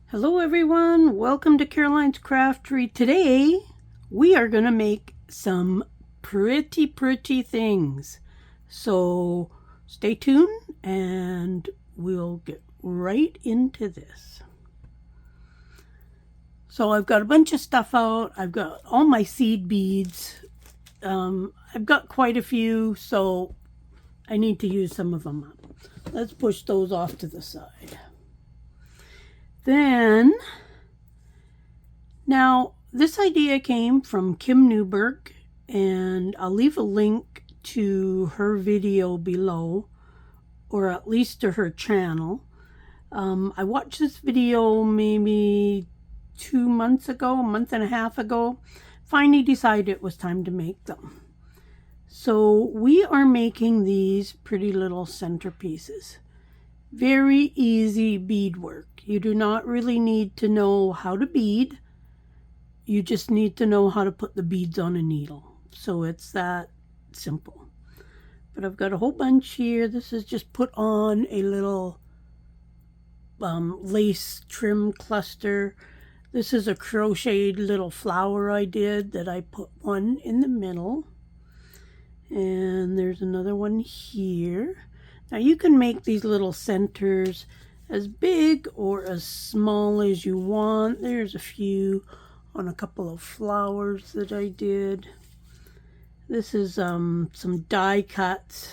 Hello everyone, welcome to Caroline's Craftery. Today we are going to make some pretty things. So stay tuned and we'll get right into this. So I've got a bunch of stuff out. I've got all my seed beads. I've got quite a few, so I need to use some of them up. Let's push those off to the side. Then, now this idea came from Kim Newberg, and I'll leave a link to her video below, or at least to her channel. I watched this video maybe 2 months ago, a month and a half ago. Finally decided it was time to make them. So we are making these pretty little centerpieces. Very easy beadwork. You do not really need to know how to bead. You just need to know how to put the beads on a needle. So it's that simple. But I've got a whole bunch here. This is just put on a little lace trim cluster. This is a crocheted little flower I did that I put one in the middle. And there's another one here. Now you can make these little centers as big or as small as you want. There's a few on a couple of flowers that I did. This is some die cuts,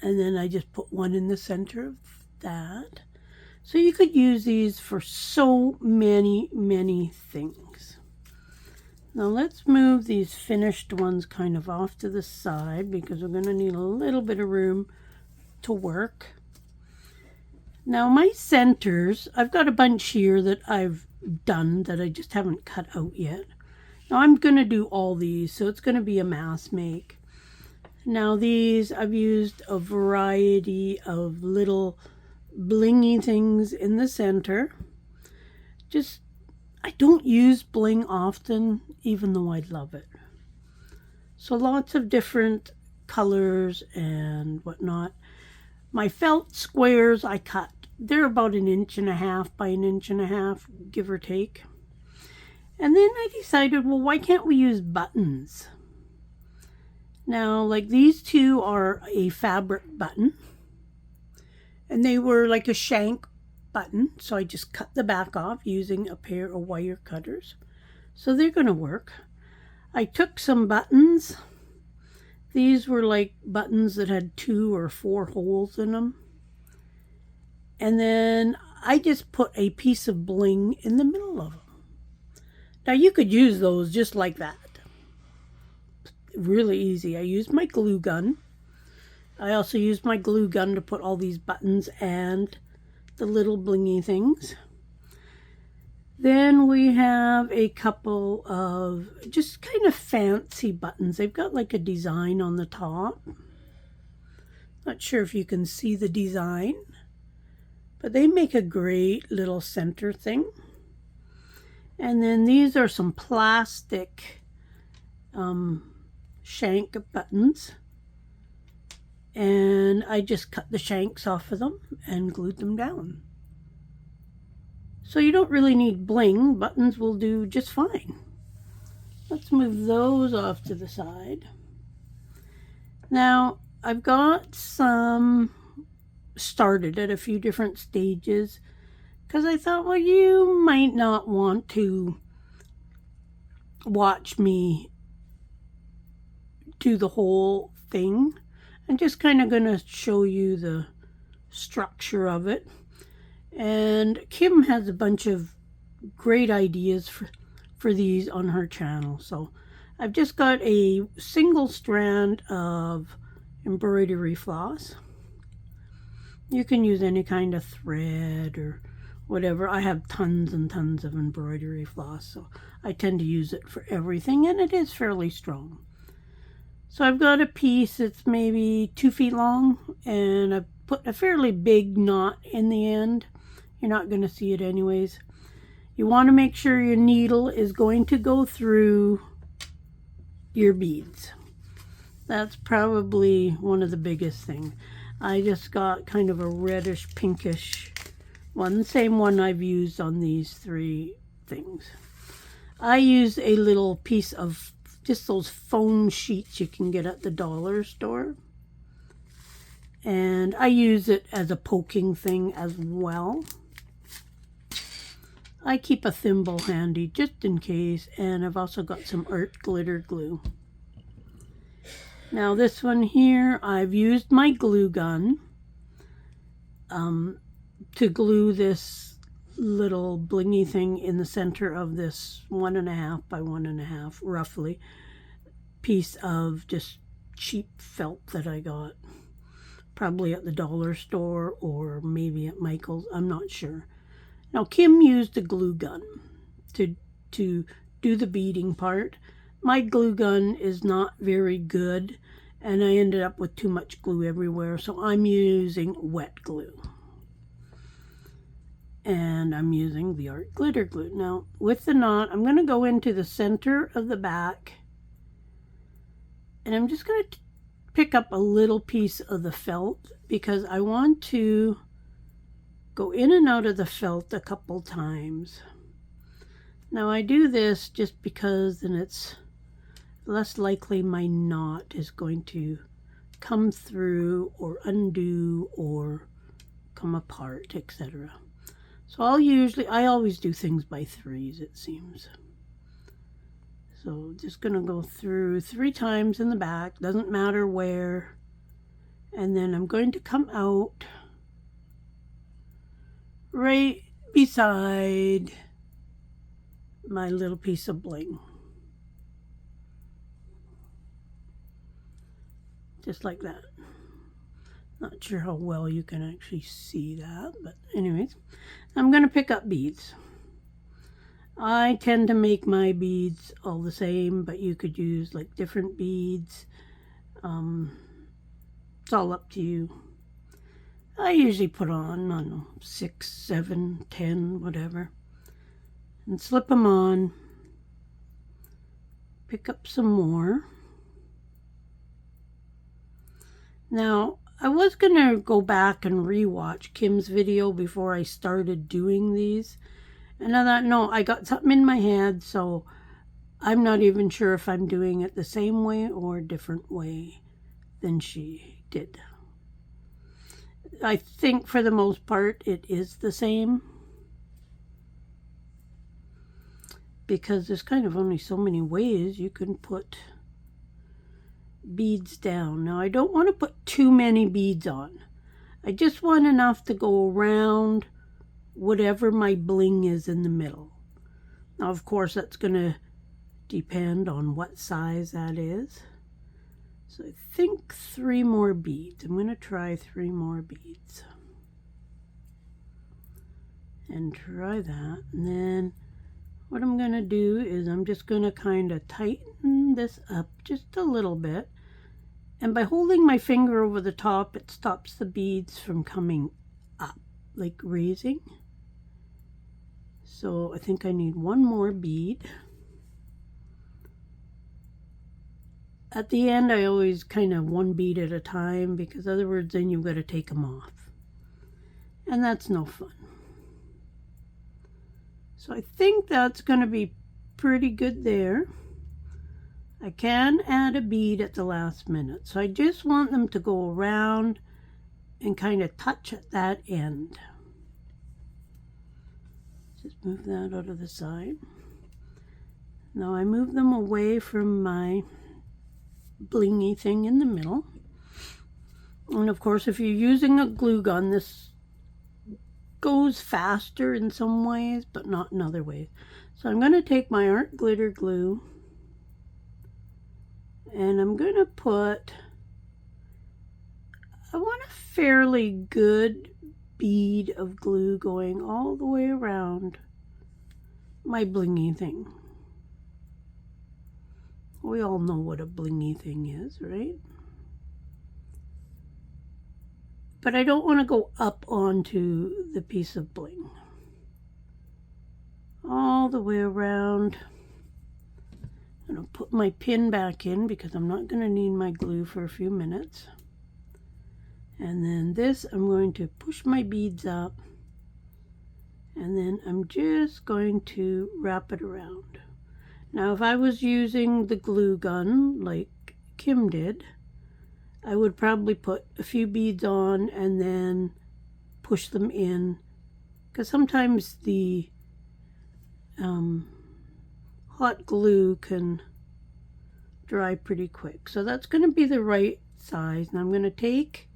and then I just put one in the center of that. So you could use these for so many things. Now let's move these finished ones kind of off to the side because we're going to need a little bit of room to work. Now my centers, I've got a bunch here that I've done that I just haven't cut out yet. Now I'm going to do all these, so it's going to be a mass make. Now these, I've used a variety of little blingy things in the center. I don't use bling often, even though I love it. So lots of different colors and whatnot. My felt squares I cut. They're about 1.5 inches by 1.5 inches, give or take. And then I decided, well, why can't we use buttons? Now, like these two are a fabric button. And they were like a shank button. So I just cut the back off using a pair of wire cutters. So they're going to work. I took some buttons. These were like buttons that had 2 or 4 holes in them. And then I just put a piece of bling in the middle of them. Now you could use those just like that. Really easy. I used my glue gun. I also used my glue gun to put all these buttons and the little blingy things. Then we have a couple of just kind of fancy buttons. They've got like a design on the top. Not sure if you can see the design, but they make a great little center thing. And then these are some plastic shank buttons. And I just cut the shanks off of them and glued them down. So you don't really need bling. Buttons will do just fine. Let's move those off to the side. Now, I've got some started at a few different stages because I thought, well, you might not want to watch me do the whole thing. I'm just kind of going to show you the structure of it. And Kim has a bunch of great ideas for these on her channel. So I've just got a single strand of embroidery floss. You can use any kind of thread or whatever. I have tons and tons of embroidery floss, so I tend to use it for everything, and it is fairly strong. So I've got a piece that's maybe 2 feet long, and I've put a fairly big knot in the end. You're not going to see it anyways. You want to make sure your needle is going to go through your beads. That's probably one of the biggest things. I just got kind of a reddish pinkish one, the same one I've used on these 3 things. I use a little piece of just those foam sheets you can get at the dollar store. And I use it as a poking thing as well. I keep a thimble handy just in case, and I've also got some art glitter glue. Now this one here, I've used my glue gun to glue this little blingy thing in the center of this 1.5 by 1.5 roughly piece of just cheap felt that I got. Probably at the dollar store or maybe at Michael's, I'm not sure. Now Kim used a glue gun to do the beading part. My glue gun is not very good and I ended up with too much glue everywhere, so I'm using wet glue. And I'm using the art glitter glue. Now with the knot, I'm going to go into the center of the back and I'm just going to pick up a little piece of the felt because I want to go in and out of the felt a couple times. Now I do this just because then it's less likely my knot is going to come through or undo or come apart, etc. So I always do things by 3s, it seems. So just going to go through 3 times in the back, doesn't matter where. And then I'm going to come out right beside my little piece of bling. Just like that. Not sure how well you can actually see that, but anyways, I'm going to pick up beads. I tend to make my beads all the same, but you could use like different beads. It's all up to you. I usually put on, I don't know, 6, 7, 10, whatever. And slip them on. Pick up some more. Now, I was going to go back and rewatch Kim's video before I started doing these. And I thought, no, I got something in my head, so I'm not even sure if I'm doing it the same way or a different way than she did. I think for the most part it is the same because there's kind of only so many ways you can put beads down. Now I don't want to put too many beads on. I just want enough to go around whatever my bling is in the middle. Now of course that's going to depend on what size that is. So I think 3 more beads. I'm going to try 3 more beads. And try that. And then what I'm going to do is I'm just going to kind of tighten this up just a little bit. And by holding my finger over the top, it stops the beads from coming up, like raising. So I think I need 1 more bead. At the end, I always kind of 1 bead at a time because otherwise then you've got to take them off. And that's no fun. So I think that's going to be pretty good there. I can add a bead at the last minute. So I just want them to go around and kind of touch at that end. Just move that out of the side. Now I move them away from my blingy thing in the middle. And of course, if you're using a glue gun, this goes faster in some ways, but not in other ways. So I'm going to take my art glitter glue and I'm going to put, I want a fairly good bead of glue going all the way around my blingy thing. We all know what a blingy thing is, right? But I don't want to go up onto the piece of bling. All the way around. I'm going to put my pin back in because I'm not going to need my glue for a few minutes. And then this, I'm going to push my beads up And then I'm just going to wrap it around. Now if I was using the glue gun like Kim did, I would probably put a few beads on and then push them in, because sometimes the hot glue can dry pretty quick. So that's going to be the right size. Now I'm going to take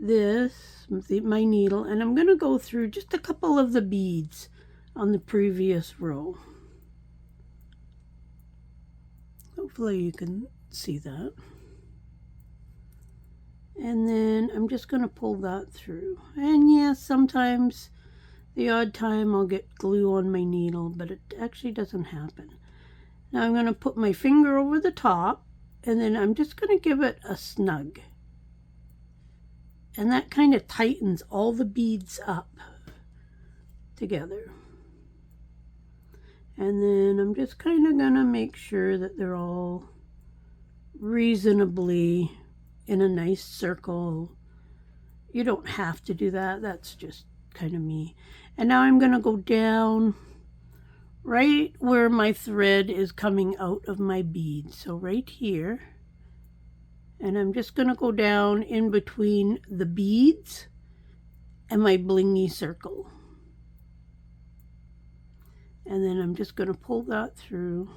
this, my needle, and I'm going to go through just a couple of the beads on the previous row. Hopefully you can see that. And then I'm just going to pull that through. And yes, sometimes the odd time I'll get glue on my needle, but it actually doesn't happen. Now I'm going to put my finger over the top, and then I'm just going to give it a snug. And that kind of tightens all the beads up together. And then I'm just kind of going to make sure that they're all reasonably in a nice circle. You don't have to do that. That's just kind of me. And now I'm going to go down right where my thread is coming out of my bead. So right here. And I'm just going to go down in between the beads and my blingy circle. And then I'm just going to pull that through.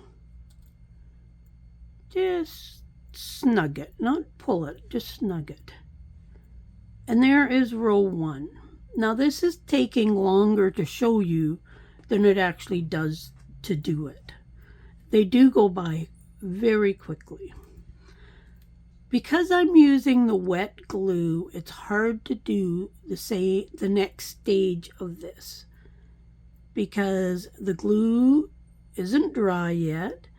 Just snug it, not pull it, just snug it. And there is row 1. Now this is taking longer to show you than it actually does to do it. They do go by very quickly. Because I'm using the wet glue, it's hard to do the next stage of this, because the glue isn't dry yet.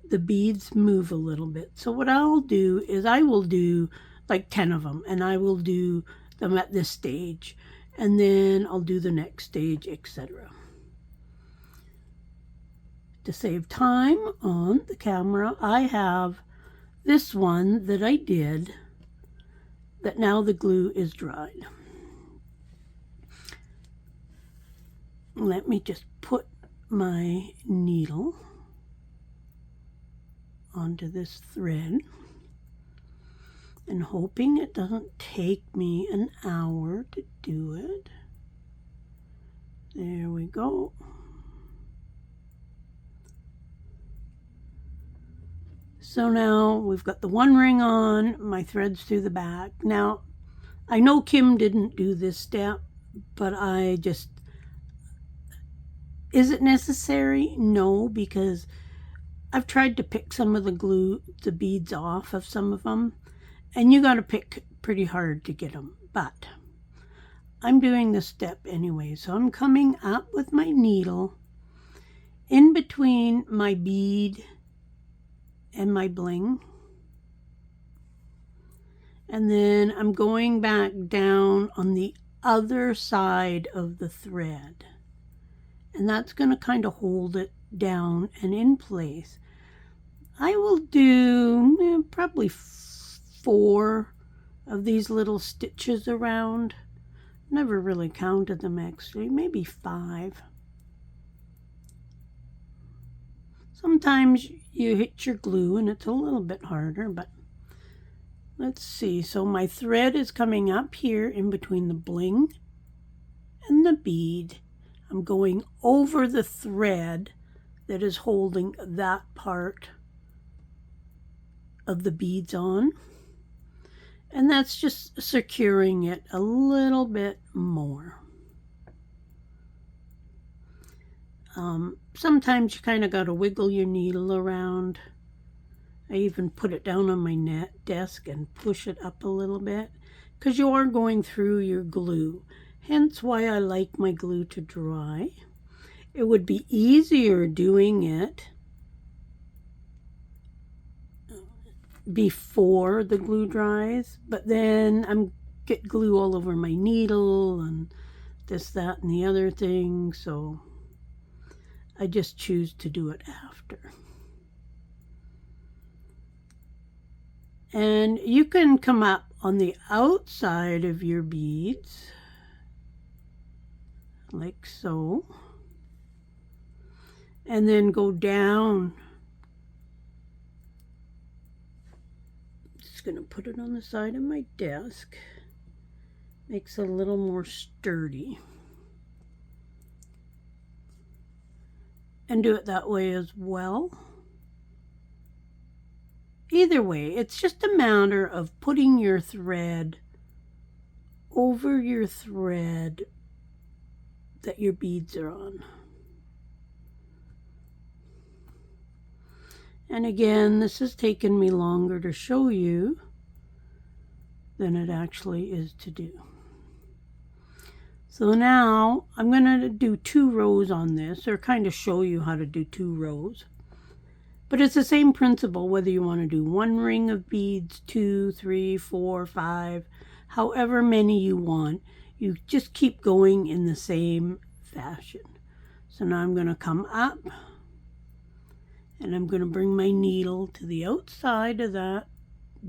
The beads move a little bit. So what I'll do is I will do like 10 of them, and I will do them at this stage, and then I'll do the next stage, etc. To save time on the camera, I have this one that I did that now the glue is dried. Let me just put my needle onto this thread, and hoping it doesn't take me an hour to do it. There we go. So now we've got the one ring on, my threads through the back. Now, I know Kim didn't do this step, but is it necessary? No, because I've tried to pick some of the beads off of some of them, and you got to pick pretty hard to get them. But I'm doing this step anyway, so I'm coming up with my needle in between my bead and my bling, and then I'm going back down on the other side of the thread, and that's going to kind of hold it down and in place. I will do probably 4 of these little stitches around. Never really counted them actually, maybe 5. Sometimes you hit your glue and it's a little bit harder, but let's see. So my thread is coming up here in between the bling and the bead. I'm going over the thread that is holding that part of the beads on, and that's just securing it a little bit more. Sometimes you kind of got to wiggle your needle around. I even put it down on my desk and push it up a little bit, because you are going through your glue. Hence why I like my glue to dry. It would be easier doing it before the glue dries, but then I'm get glue all over my needle and this, that, and the other thing, so I just choose to do it after. And you can come up on the outside of your beads like so, and then go down. Just gonna put it on the side of my desk. Makes it a little more sturdy. And do it that way as well. Either way, it's just a matter of putting your thread over your thread that your beads are on. And again, this has taken me longer to show you than it actually is to do. So now I'm going to do 2 rows on this, or kind of show you how to do 2 rows. But it's the same principle whether you want to do 1 ring of beads, 2, 3, 4, 5, however many you want. You just keep going in the same fashion. So now I'm going to come up and I'm going to bring my needle to the outside of that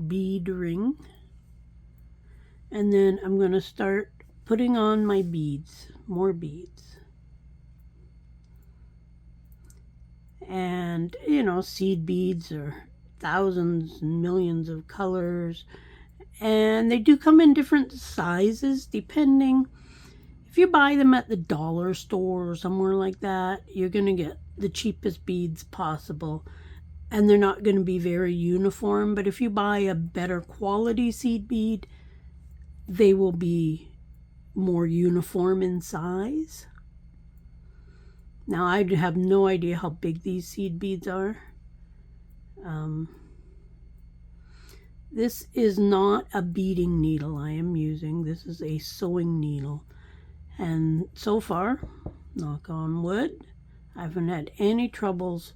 bead ring. And then I'm going to start putting on my beads, more beads. And, you know, seed beads are thousands and millions of colors. And they do come in different sizes depending. If you buy them at the dollar store or somewhere like that, you're going to get the cheapest beads possible. And they're not going to be very uniform. But if you buy a better quality seed bead, they will be more uniform in size. Now, I have no idea how big these seed beads are. This is not a beading needle I am using. This is a sewing needle. And so far, knock on wood, I haven't had any troubles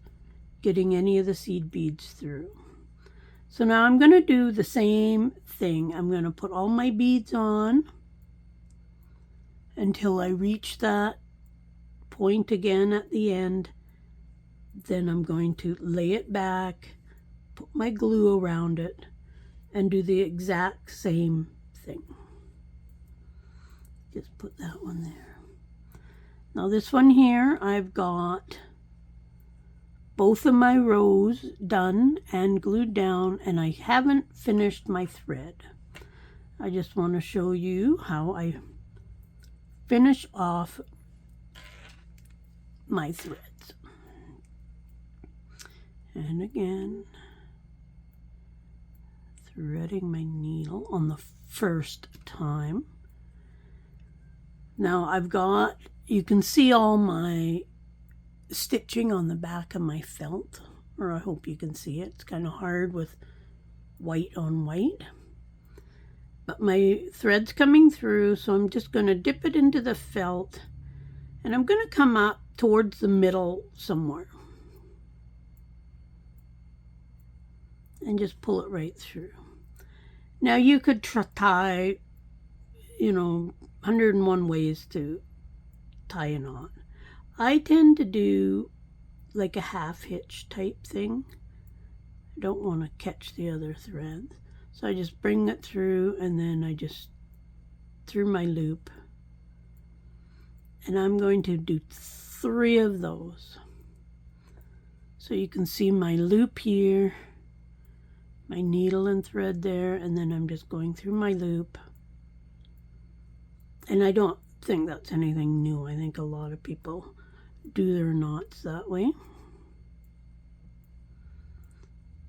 getting any of the seed beads through. So now I'm going to do the same thing. I'm going to put all my beads on until I reach that point again at the end. Then I'm going to lay it back, put my glue around it, and do the exact same thing. Just put that one there. Now this one here, I've got both of my rows done and glued down, and I haven't finished my thread. I just want to show you how I finish off my threads. And again, threading my needle on the first time. Now I've got, you can see all my stitching on the back of my felt, or I hope you can see it. It's kind of hard with white on white. But my thread's coming through, so I'm just going to dip it into the felt, and I'm going to come up towards the middle somewhere. And just pull it right through. Now you could tie, you know, 101 ways to tie a knot. I tend to do like a half hitch type thing. I don't want to catch the other threads. So I just bring it through, and then I just through my loop. And I'm going to do 3 of those. So you can see my loop here, my needle and thread there, and then I'm just going through my loop. And I don't think that's anything new. I think a lot of people do their knots that way.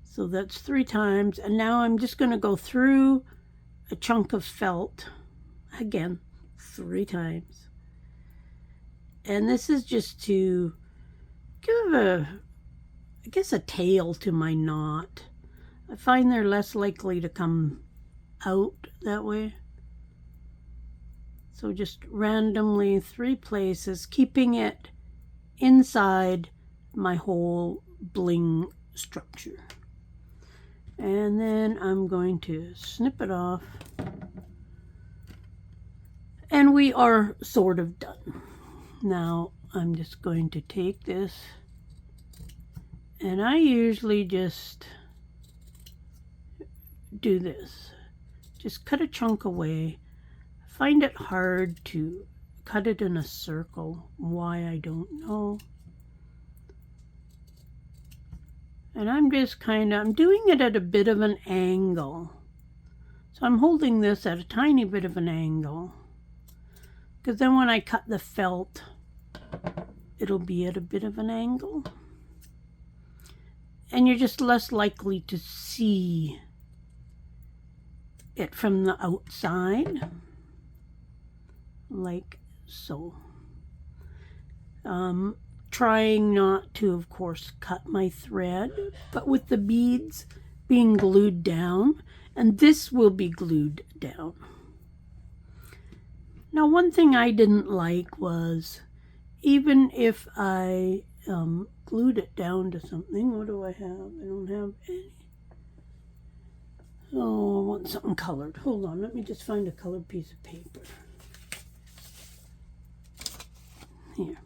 So that's 3 times, and now I'm just going to go through a chunk of felt again 3 times. And this is just to give I guess a tail to my knot. I find they're less likely to come out that way. So just randomly 3 places, keeping it inside my whole bling structure. And then I'm going to snip it off. And we are sort of done. Now I'm just going to take this, and I usually just do this. Just cut a chunk away. I find it hard to cut it in a circle. Why, I don't know. And I'm just I'm doing it at a bit of an angle. So I'm holding this at a tiny bit of an angle. Because then when I cut the felt, it'll be at a bit of an angle. And you're just less likely to see it from the outside. Like so. Trying not to, of course, cut my thread, but with the beads being glued down, and this will be glued down. Now, one thing I didn't like was, even if I glued it down to something, what do I have? I don't have any. Oh, I want something colored. Hold on, let me just find a colored piece of paper. Here.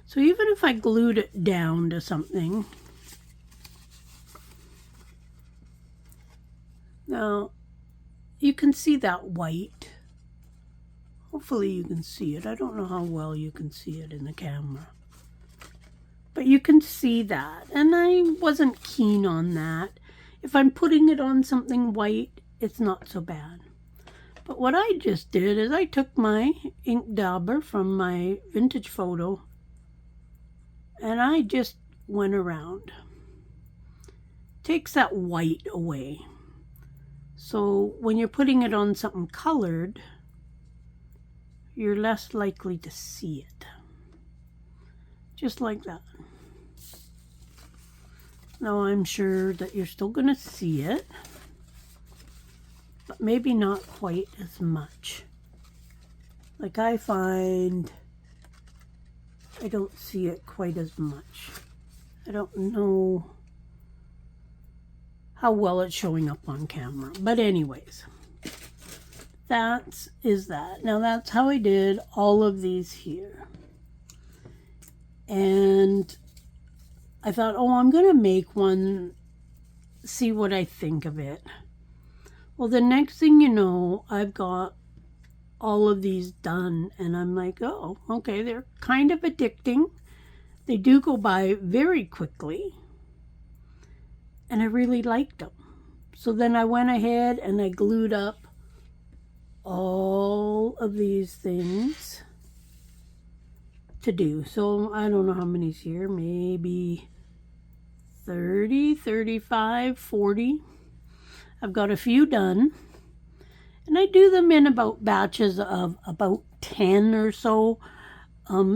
So even if I glued it down to something, now you can see that white. Hopefully you can see it. I don't know how well you can see it in the camera. But you can see that. And I wasn't keen on that. If I'm putting it on something white, it's not so bad. But what I just did is I took my ink dauber from my vintage photo and I just went around. Takes that white away. So when you're putting it on something colored, you're less likely to see it. Just like that. Now I'm sure that you're still going to see it, but maybe not quite as much. Like I find I don't see it quite as much. I don't know how well it's showing up on camera. But anyways, that is that. Now that's how I did all of these here. And I thought, oh, I'm going to make one, see what I think of it. Well, the next thing you know, I've got all of these done, and I'm like, oh, okay, they're kind of addicting. They do go by very quickly, and I really liked them. So then I went ahead and I glued up all of these things to do. So I don't know how many's here, maybe 30, 35, 40. I've got a few done. And I do them in about batches of about 10 or so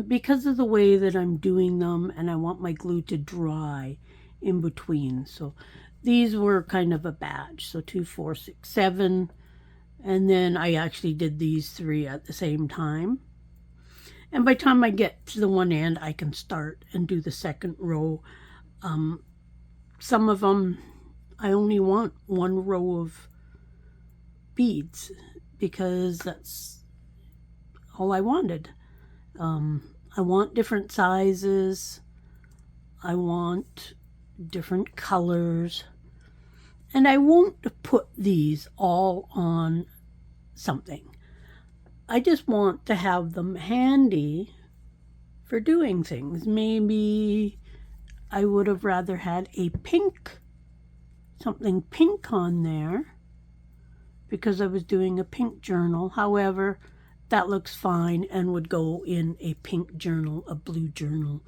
because of the way that I'm doing them, and I want my glue to dry in between. So these were kind of a batch. So 2, 4, 6, 7. And then I actually did these 3 at the same time. And by the time I get to the one end, I can start and do the second row. Some of them, I only want 1 row of beads because that's all I wanted. I want different sizes. I want different colors. And I won't put these all on something. I just want to have them handy for doing things. Maybe I would have rather had a pink, something pink on there, because I was doing a pink journal. However, that looks fine and would go in a pink journal, a blue journal,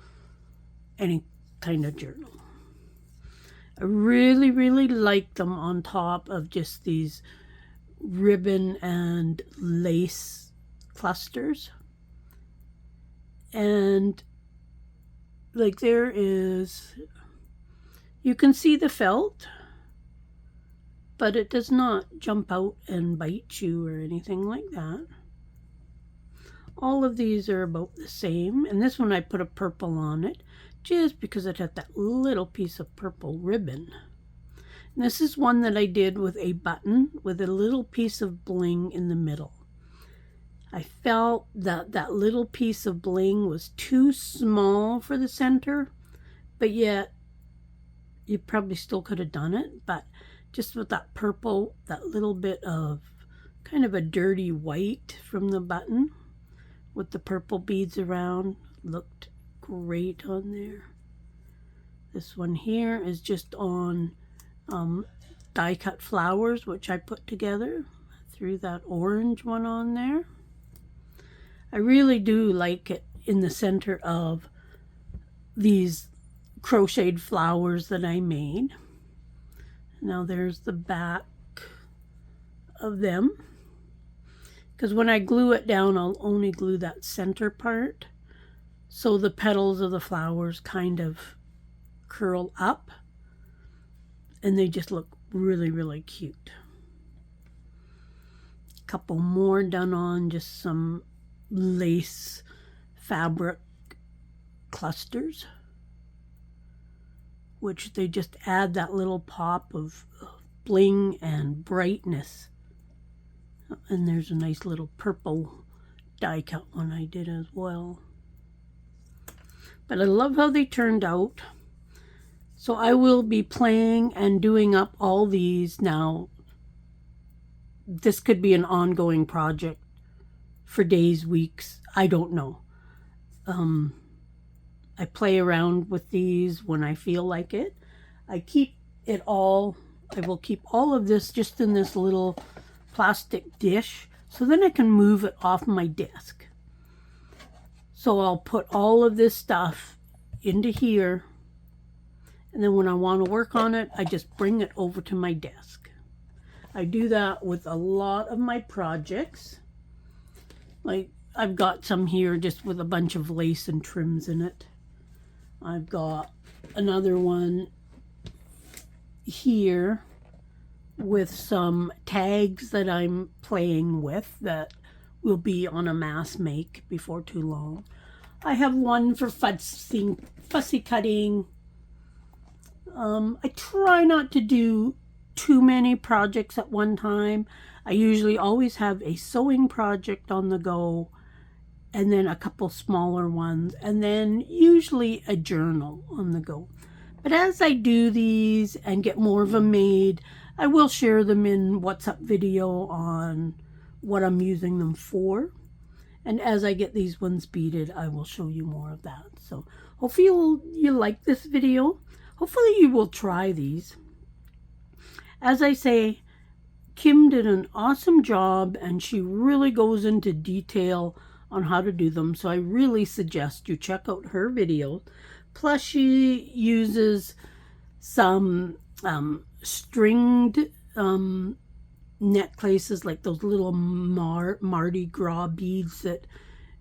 any kind of journal. I really, really like them on top of just these ribbon and lace clusters. And like there is, you can see the felt, but it does not jump out and bite you or anything like that. All of these are about the same. And this one I put a purple on it just because it had that little piece of purple ribbon. And this is one that I did with a button with a little piece of bling in the middle. I felt that that little piece of bling was too small for the center, but yet you probably still could have done it. But just with that purple, that little bit of kind of a dirty white from the button with the purple beads around. Looked great on there. This one here is just on die cut flowers, which I put together. I threw that orange one on there. I really do like it in the center of these crocheted flowers that I made. Now there's the back of them. Because when I glue it down, I'll only glue that center part. So the petals of the flowers kind of curl up. And they just look really, really cute. A couple more done on just some lace fabric clusters, which they just add that little pop of bling and brightness. And there's a nice little purple die cut one I did as well. But I love how they turned out. So I will be playing and doing up all these now. This could be an ongoing project for days, weeks, I don't know. I play around with these when I feel like it. I will keep all of this just in this little plastic dish, so then I can move it off my desk. So I'll put all of this stuff into here, and then when I want to work on it, I just bring it over to my desk. I do that with a lot of my projects. Like, I've got some here just with a bunch of lace and trims in it. I've got another one here with some tags that I'm playing with that will be on a mass make before too long. I have one for fussy cutting. I try not to do too many projects at one time. I usually always have a sewing project on the go, and then a couple smaller ones, and then usually a journal on the go. But as I do these and get more of them made, I will share them in What's Up video on what I'm using them for. And as I get these ones beaded, I will show you more of that. So hopefully you like this video. Hopefully you will try these. As I say, Kim did an awesome job, and she really goes into detail on how to do them. So I really suggest you check out her videos. Plus she uses some stringed necklaces, like those little Mardi Gras beads that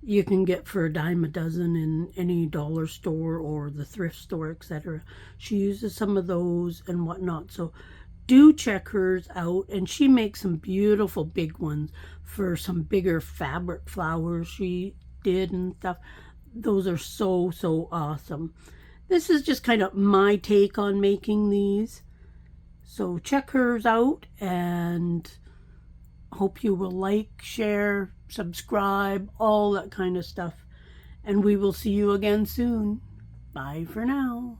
you can get for a dime a dozen in any dollar store or the thrift store, etc. She uses some of those and whatnot. So do check hers out, and she makes some beautiful big ones for some bigger fabric flowers she did and stuff. Those are so awesome. This is just kind of my take on making these. So check hers out, and hope you will like, share, subscribe, all that kind of stuff. And we will see you again soon. Bye for now.